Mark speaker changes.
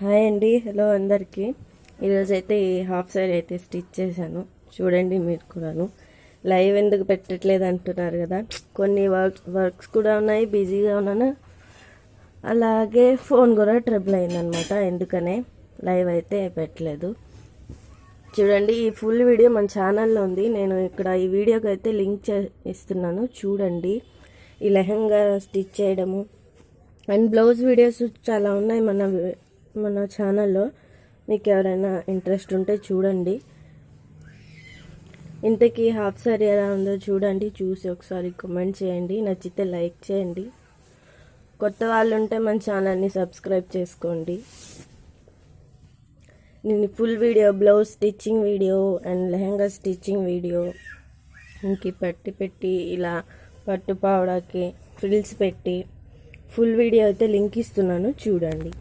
Speaker 1: Hi అండి, hello అందరికీ. ఈరోజైతే ఈ హాఫ్ సారీ అయితే స్టిచ్ చేశాను. చూడండి మీరు కూడాను. లైవ్ ఎందుకు పెట్టట్లేదు అంటున్నారు కదా, కొన్ని వర్క్స్ కూడా ఉన్నాయి, బిజీగా ఉన్నాను. అలాగే ఫోన్ కూడా ట్రబుల్ అయిందనమాట, ఎందుకనే లైవ్ అయితే పెట్టలేదు. చూడండి, ఈ ఫుల్ వీడియో మన ఛానల్లో ఉంది. నేను ఇక్కడ ఈ వీడియోకి అయితే లింక్ ఇస్తున్నాను, చూడండి. ఈ లెహంగా స్టిచ్ చేయడము అండ్ బ్లౌజ్ వీడియోస్ చాలా ఉన్నాయి మన ఛానల్లో. మీకు ఎవరైనా ఇంట్రెస్ట్ ఉంటే చూడండి. ఇంతకీ హాఫ్ సారీ ఎలా ఉందో చూడండి, చూసి ఒకసారి కామెంట్ చేయండి, నచ్చితే లైక్ చేయండి. కొత్త వాళ్ళు ఉంటే మన ఛానల్ని సబ్స్క్రైబ్ చేసుకోండి. నేను full video, blouse stitching video and lehenga stitching video ఇంక పెట్టి ఇలా పట్టు పావడాకి ఫ్రిల్స్ పెట్టి ఫుల్ వీడియో అయితే లింక్ ఇస్తున్నాను, చూడండి.